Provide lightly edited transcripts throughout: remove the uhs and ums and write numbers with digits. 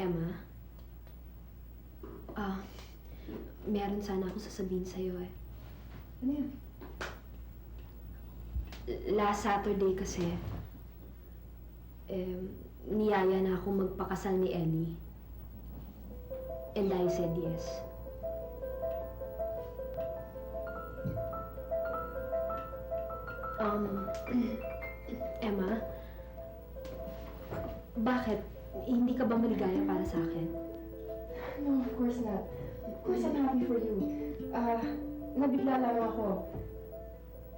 Emma, ah, meron sana akong sasabihin sa'yo eh. Ano yan? Last Saturday kasi, niyaya na akong magpakasal ni Ellie. And I said yes. Emma, bakit? Hindi ka ba maligaya para sa akin? No, of course not. Of course I'm happy for you. Nabigla lang ako.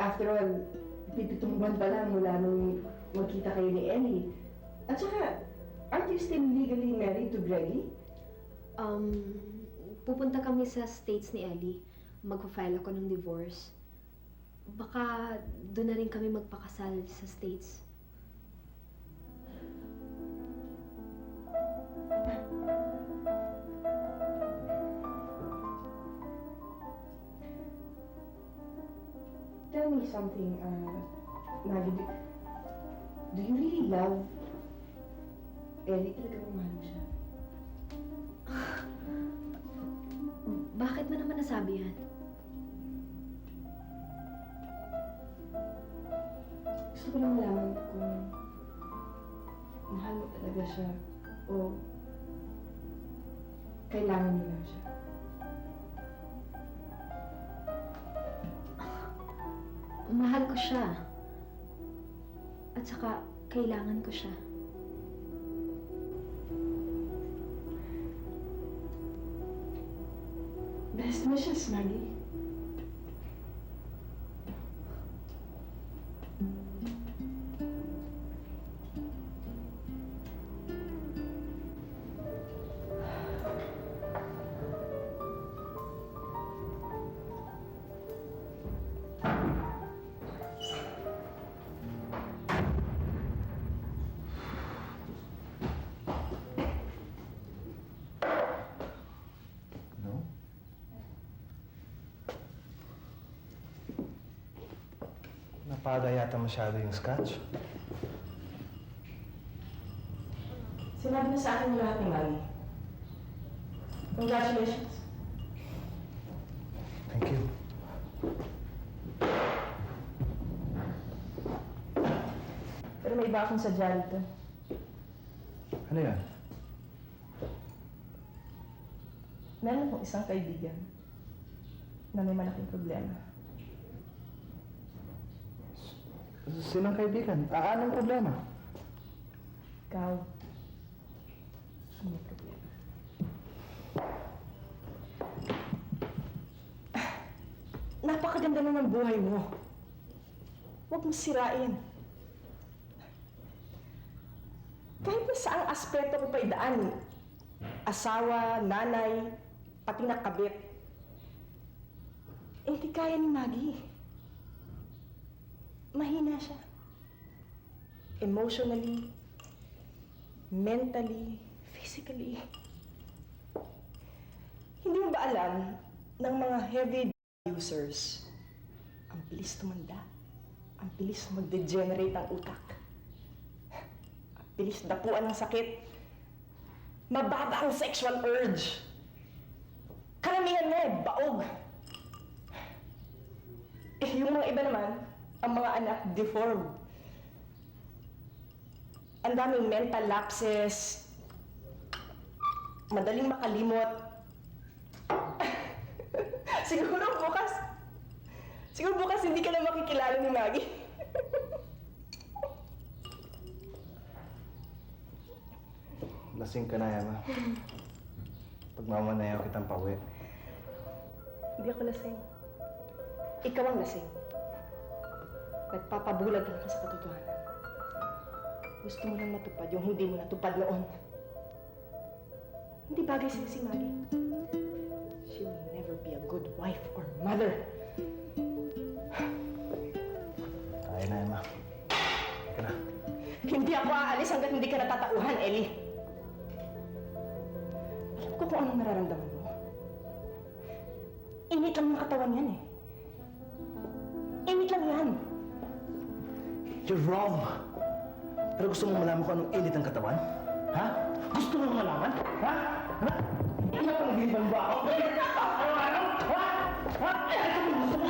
After all, 7 buwan pa lang mula nung magkita kayo ni Ellie. At saka, aren't you still legally married to Gregory? Pupunta kami sa States ni Ellie. Magpa-file ako ng divorce. Baka doon na rin kami magpakasal sa States. Tell me something, Maggie. Do you really love Ellie? Talagang mahal mo siya? Bakit mo naman nasabi yan? Gusto ko lang malaman kung mahal mo talaga siya o kailangan mo lang siya. Mahal ko siya. At saka, kailangan ko siya. Best wishes, Maggie. No? Napada yata masyado yung scotch. Sinabi na sa akin lahat ni Maggie. Congratulations. Thank you. Pero may iba akong sadya dito. Ano yan? Meron akong isang kaibigan na may malaking problema. Sinong kaibigan? Anong problema? Ikaw, ang may problema. Napakaganda na ng buhay mo. Huwag mo sirain. Kahit na saang aspeto ko pa idaan, asawa, nanay, pati na kabit, hindi kaya ni Maggie. Mahina siya. Emotionally, mentally, physically. Hindi mo ba alam ng mga heavy users, ang bilis tumanda, ang bilis mag-degenerate ang utak, ang bilis dapuan ng sakit, mababa ang sexual urge. Karamihan nga baog. Yung mga iba naman, ang mga anak deformed. Ang daming mental lapses, madaling makalimot. Siguro bukas hindi ka na makikilala ni Maggie. Lasing ka na, Emma. Pagmamanayaw kitang pauwi. Hindi ako lasing. Ikaw ang lasing. Nagpapabulag ka sa katotohanan. Gusto mo lang matupad yung hindi mo natupad noon. Hindi bagay sa'yo si Maggie. She will never be a good wife or mother. Kaya na, Emma. Halika na. Hindi ako aalis hanggat hindi ka natatauhan, Ellie. Alam ko kung anong nararamdaman mo. Init lang ng katawan yan eh. Init lang yan. You're wrong. Pero gusto mo malaman kung anong init ng katawan? Ha? Gusto mo malaman? Ha? Ha? Napanagiban ba ako? Ano? Ha? Ha? Ano mo gusto mo?